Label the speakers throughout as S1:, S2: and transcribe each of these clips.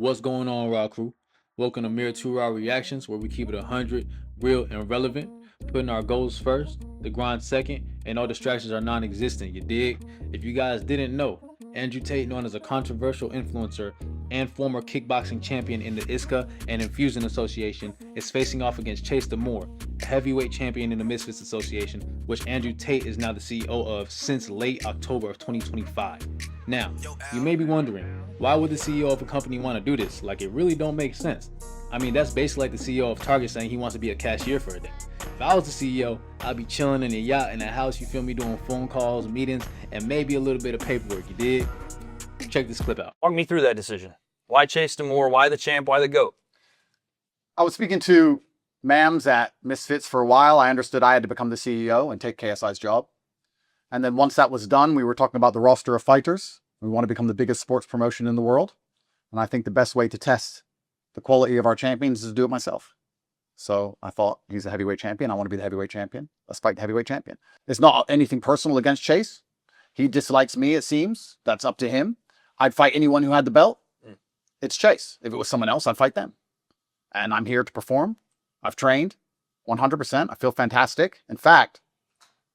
S1: What's going on, Raw Crew? Welcome to Mere 2 Raw Reactions, where we keep it 100, real and relevant, putting our goals first, the grind second, and all distractions are non existent, you dig? If you guys didn't know, Andrew Tate, known as a controversial influencer and former kickboxing champion in the ISCA and Infusion Association, is facing off against Chase Demoor, a heavyweight champion in the Misfits Association, which Andrew Tate is now the CEO of since late October of 2025. Now, you may be wondering, why would the CEO of a company want to do this? Like, it really don't make sense. I mean, that's basically like the CEO of Target saying he wants to be a cashier for a day. If I was the CEO, I'd be chilling in a yacht in a house, you feel me, doing phone calls, meetings, and maybe a little bit of paperwork, you dig? Check this clip out.
S2: Walk me through that decision. Why Chase Demoor? Why the champ? Why the GOAT?
S3: I was speaking to Mams at Misfits for a while. I understood I had to become the CEO and take KSI's job. And then once that was done, we were talking about the roster of fighters. We want to become the biggest sports promotion in the world. And I think the best way to test the quality of our champions is to do it myself. So I thought, he's a heavyweight champion. I want to be the heavyweight champion. Let's fight the heavyweight champion. It's not anything personal against Chase. He dislikes me, it seems. That's up to him. I'd fight anyone who had the belt. It's Chase. If it was someone else, I'd fight them. And I'm here to perform. I've trained 100%. I feel fantastic. In fact,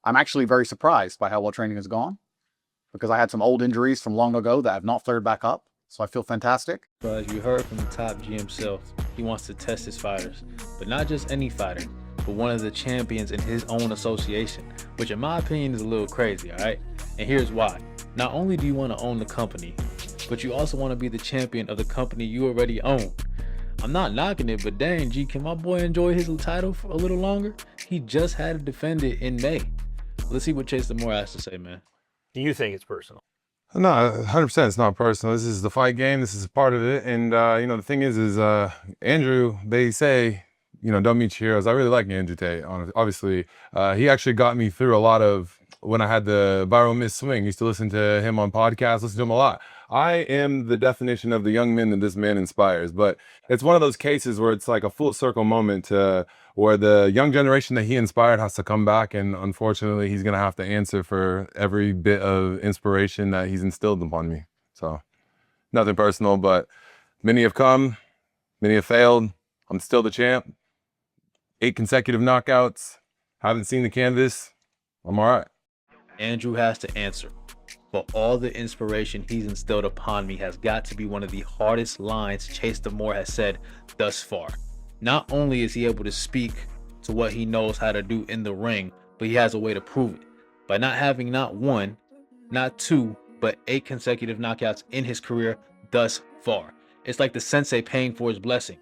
S3: I'm actually very surprised by how well training has gone, because I had some old injuries from long ago that have not flared back up. So I feel fantastic.
S1: But as you heard from the top G himself, he wants to test his fighters, but not just any fighter, but one of the champions in his own association, which in my opinion is a little crazy, all right? And here's why. Not only do you want to own the company, but you also want to be the champion of the company you already own. I'm not knocking it, but dang, G, can my boy enjoy his title for a little longer? He just had to defend it in May. Let's see what Chase Demoor has to say, man.
S2: Do you think it's personal?
S4: No, 100% it's not personal. This is the fight game. This is a part of it. And, the thing is Andrew, they say, don't meet your heroes. I really like Andrew Tate, obviously. He actually got me through a lot of, when I had the viral miss swing, used to listen to him on podcasts, listen to him a lot. I am the definition of the young men that this man inspires, but it's one of those cases where it's like a full circle moment where the young generation that he inspired has to come back, and unfortunately he's going to have to answer for every bit of inspiration that he's instilled upon me. So nothing personal, but many have come, many have failed. I'm still the champ. 8 consecutive knockouts. Haven't seen the canvas. I'm all right.
S1: Andrew has to answer. But all the inspiration he's instilled upon me has got to be one of the hardest lines Chase Demoor has said thus far. Not only is he able to speak to what he knows how to do in the ring, but he has a way to prove it. By not having not 1, not 2, but 8 consecutive knockouts in his career thus far. It's like the sensei paying for his blessing,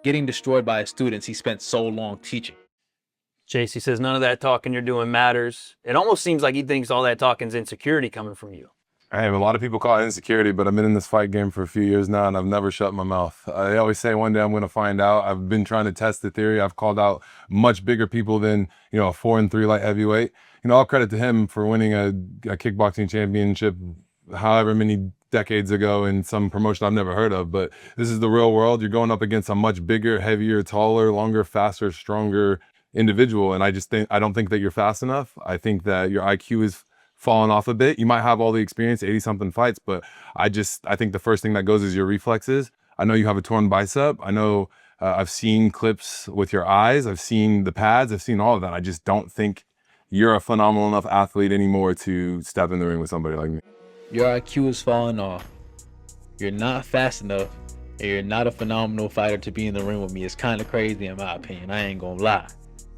S1: getting destroyed by his students he spent so long teaching.
S2: Chase, he says none of that talking you're doing matters. It almost seems like he thinks all that talking's insecurity coming from you.
S4: Hey, a lot of people call it insecurity, but I've been in this fight game for a few years now, and I've never shut my mouth. I always say one day I'm going to find out. I've been trying to test the theory. I've called out much bigger people than, a 4-3 light heavyweight. All credit to him for winning a kickboxing championship however many decades ago in some promotion I've never heard of. But this is the real world. You're going up against a much bigger, heavier, taller, longer, faster, stronger individual, and I don't think that you're fast enough. I think that your IQ is fallen off a bit. You might have all the experience, 80-something fights, but I think the first thing that goes is your reflexes. I know you have a torn bicep. I know I've seen clips with your eyes. I've seen the pads. I've seen all of that. I just don't think you're a phenomenal enough athlete anymore to step in the ring with somebody like me.
S1: Your IQ is falling off. You're not fast enough, and you're not a phenomenal fighter to be in the ring with me. It's kind of crazy in my opinion. I ain't gonna lie.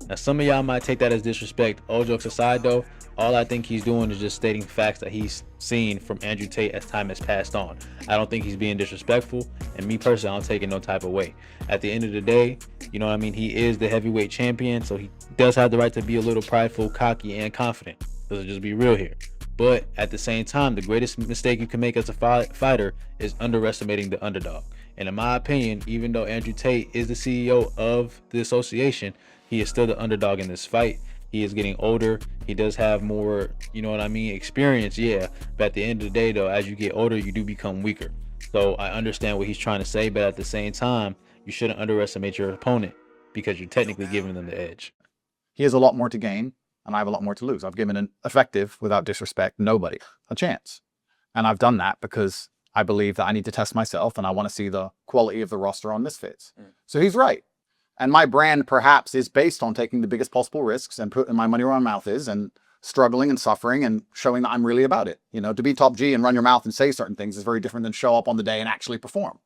S1: Now, some of y'all might take that as disrespect. All jokes aside, though, all I think he's doing is just stating facts that he's seen from Andrew Tate as time has passed on. I don't think he's being disrespectful, and me personally, I don't take it no type of way. At the end of the day, he is the heavyweight champion, so he does have the right to be a little prideful, cocky, and confident. Let's just be real here. But at the same time, the greatest mistake you can make as a fighter is underestimating the underdog. And in my opinion, even though Andrew Tate is the CEO of the association, he is still the underdog in this fight. He is getting older. He does have more, experience, yeah. But at the end of the day, though, as you get older, you do become weaker. So I understand what he's trying to say, but at the same time, you shouldn't underestimate your opponent because you're technically giving them the edge.
S3: He has a lot more to gain, and I have a lot more to lose. I've given an effective, without disrespect, nobody a chance. And I've done that because I believe that I need to test myself, and I want to see the quality of the roster on Misfits. So he's right. And my brand perhaps is based on taking the biggest possible risks and putting my money where my mouth is and struggling and suffering and showing that I'm really about it. You know, to be top G and run your mouth and say certain things is very different than show up on the day and actually perform.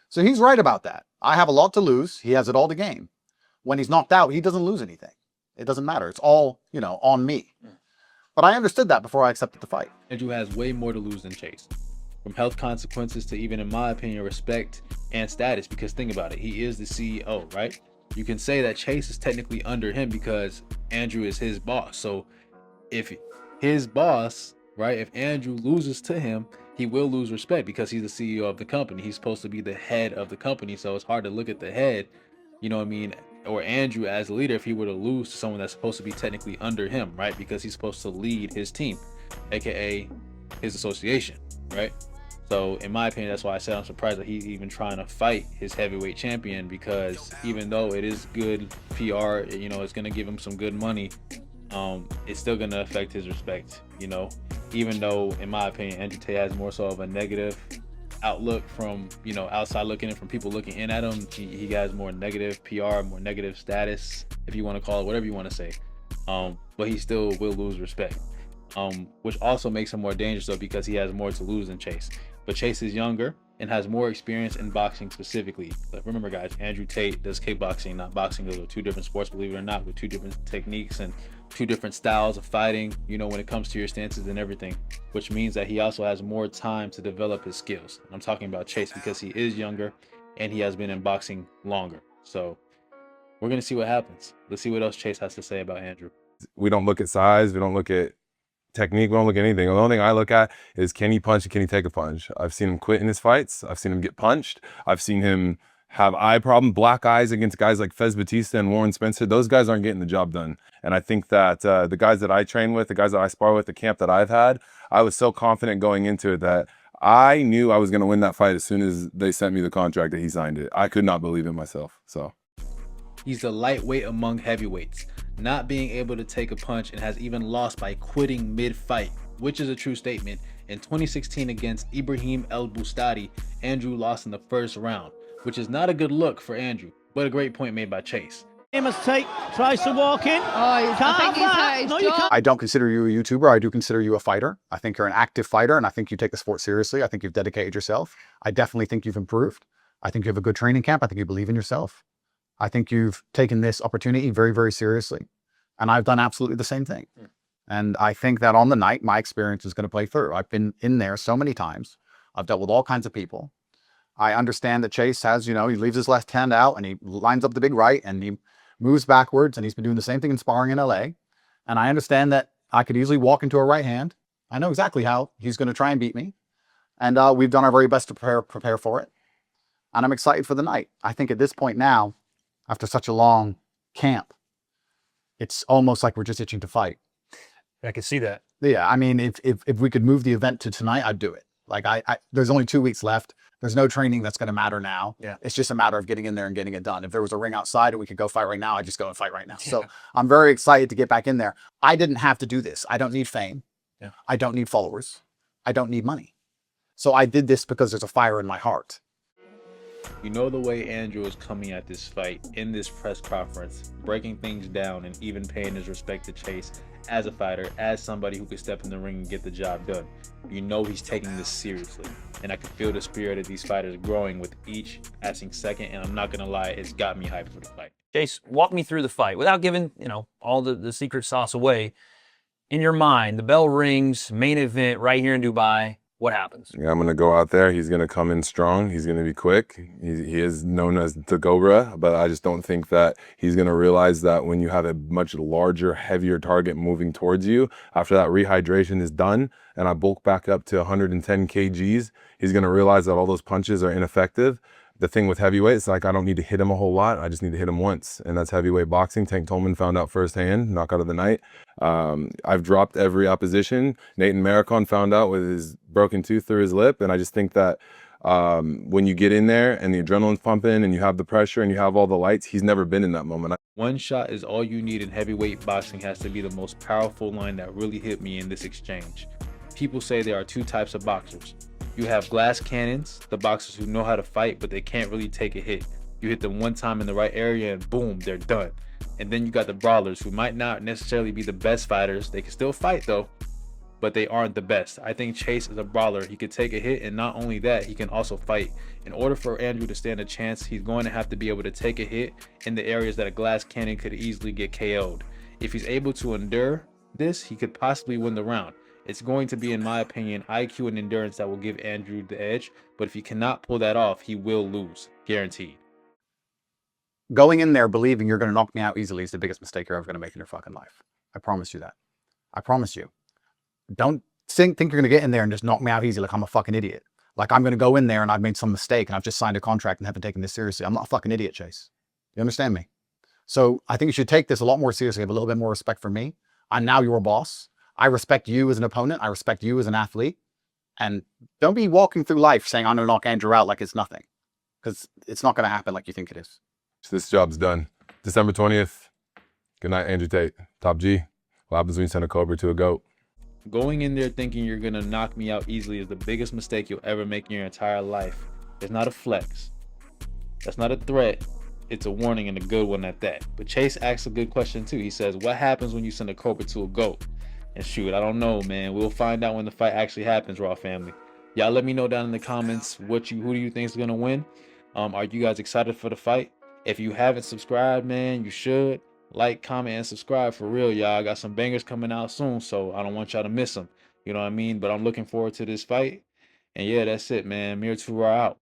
S3: So he's right about that. I have a lot to lose. He has it all to gain. When he's knocked out, he doesn't lose anything. It doesn't matter. It's all, you know, on me. But I understood that before I accepted the fight.
S1: Andrew has way more to lose than Chase. From health consequences to even, in my opinion, respect and status. Because think about it, he is the CEO, right? You can say that Chase is technically under him because Andrew is his boss. So if his boss, right, if Andrew loses to him, he will lose respect because he's the CEO of the company. He's supposed to be the head of the company. So it's hard to look at the head, you know what I mean, or Andrew as a leader if he were to lose to someone that's supposed to be technically under him, right? Because he's supposed to lead his team, aka his association, right? So in my opinion, that's why I said I'm surprised that he's even trying to fight his heavyweight champion, because even though it is good PR, you know, it's going to give him some good money, it's still going to affect his respect, you know, even though in my opinion, Andrew Tate has more so of a negative outlook from, you know, outside looking in, from people looking in at him. He has more negative PR, more negative status, if you want to call it, whatever you want to say. But he still will lose respect, which also makes him more dangerous though, because he has more to lose than Chase. But Chase is younger and has more experience in boxing specifically. But remember guys, Andrew Tate does kickboxing, not boxing. Those are two different sports, believe it or not, with two different techniques and two different styles of fighting, you know, when it comes to your stances and everything, which means that he also has more time to develop his skills. I'm talking about Chase because he is younger and he has been in boxing longer. So we're going to see what happens. Let's see what else Chase has to say about Andrew.
S4: We don't look at size. We don't look at technique. We don't look at anything. The only thing I look at is, can he punch and can he take a punch? I've seen him quit in his fights. I've seen him get punched. I've seen him have eye problem, black eyes against guys like Fez Batista and Warren Spencer. Those guys aren't getting the job done. And I think that the guys that I train with, the guys that I spar with, the camp that I've had, I was so confident going into it that I knew I was going to win that fight as soon as they sent me the contract that he signed it. I could not believe in myself. So
S1: he's the lightweight among heavyweights, not being able to take a punch, and has even lost by quitting mid-fight, which is a true statement. In 2016 against Ibrahim El Bustadi, Andrew lost in the first round, which is not a good look for Andrew, but a great point made by Chase.
S5: Tate tries to walk in.
S6: I think he's hurt his jaw.
S3: I don't consider you a YouTuber. I do consider you a fighter. I think you're an active fighter, and I think you take the sport seriously. I think you've dedicated yourself. I definitely think you've improved. I think you have a good training camp. I think you believe in yourself. I think you've taken this opportunity very, very seriously. And I've done absolutely the same thing. And I think that on the night, my experience is going to play through. I've been in there so many times. I've dealt with all kinds of people. I understand that Chase has, you know, he leaves his left hand out and he lines up the big right and he moves backwards, and he's been doing the same thing in sparring in LA. And I understand that I could easily walk into a right hand. I know exactly how he's going to try and beat me. And we've done our very best to prepare for it. And I'm excited for the night. I think at this point now, after such a long camp, it's almost like we're just itching to fight.
S2: I can see that.
S3: Yeah, I mean, if we could move the event to tonight, I'd do it. Like there's only 2 weeks left. There's no training that's going to matter now.
S2: Yeah.
S3: It's just a matter of getting in there and getting it done. If there was a ring outside and we could go fight right now, I'd just go and fight right now. Yeah. So I'm very excited to get back in there. I didn't have to do this. I don't need fame.
S2: Yeah.
S3: I don't need followers. I don't need money. So I did this because there's a fire in my heart.
S1: You know the way Andrew is coming at this fight in this press conference, breaking things down and even paying his respect to Chase as a fighter, as somebody who could step in the ring and get the job done. You know he's taking this seriously, and I can feel the spirit of these fighters growing with each passing second, and I'm not gonna lie, it's got me hyped for the fight.
S2: Chase, walk me through the fight without giving, you know, all the secret sauce away. In your mind, the bell rings, main event right here in Dubai. What happens?
S4: yeah, I'm going to go out there. He's going to come in strong. He's going to be quick. He is known as the Cobra, but I just don't think that he's going to realize that when you have a much larger, heavier target moving towards you, after that rehydration is done and I bulk back up to 110 kgs, he's going to realize that all those punches are ineffective. The thing with heavyweight, it's like I don't need to hit him a whole lot. I just need to hit him once. And that's heavyweight boxing. Tank Tolman found out firsthand, knockout of the night. I've dropped every opposition. Nathan Maricon found out with his broken tooth through his lip. And I just think that when you get in there and the adrenaline's pumping and you have the pressure and you have all the lights, he's never been in that moment.
S1: One shot is all you need in heavyweight boxing has to be the most powerful line that really hit me in this exchange. People say there are two types of boxers, You have glass cannons, the boxers who know how to fight, but they can't really take a hit. You hit them one time in the right area and boom, they're done. And then you got the brawlers who might not necessarily be the best fighters. They can still fight though, but they aren't the best. I think Chase is a brawler. He could take a hit, and not only that, he can also fight. In order for Andrew to stand a chance, he's going to have to be able to take a hit in the areas that a glass cannon could easily get KO'd. If he's able to endure this, he could possibly win the round. It's going to be, in my opinion, IQ and endurance that will give Andrew the edge, but if he cannot pull that off, he will lose, guaranteed.
S3: Going in there believing you're going to knock me out easily is the biggest mistake you're ever going to make in your fucking life. I promise you that. I promise you. Don't think you're going to get in there and just knock me out easy like I'm a fucking idiot. Like I'm going to go in there and I've made some mistake and I've just signed a contract and haven't taken this seriously. I'm not a fucking idiot, Chase. You understand me? So I think you should take this a lot more seriously. Have a little bit more respect for me. I'm now your boss. I respect you as an opponent. I respect you as an athlete. And don't be walking through life saying I'm going to knock Andrew out like it's nothing. Because it's not going to happen like you think it is.
S4: This job's done. December 20th. Good night, Andrew Tate. Top G. What happens when you send a Cobra to a GOAT?
S1: Going in there thinking you're going to knock me out easily is the biggest mistake you'll ever make in your entire life. It's not a flex. That's not a threat. It's a warning, and a good one at that. But Chase asks a good question too. He says, what happens when you send a Cobra to a GOAT? And shoot, I don't know, man. We'll find out when the fight actually happens, Raw family. Y'all let me know down in the comments who do you think is gonna win. Are you guys excited for the fight? If you haven't subscribed, man, you should. Like, comment, and subscribe for real, y'all. I got some bangers coming out soon, so I don't want y'all to miss them. You know what I mean? But I'm looking forward to this fight. And yeah, that's it, man. Mir 2 are out.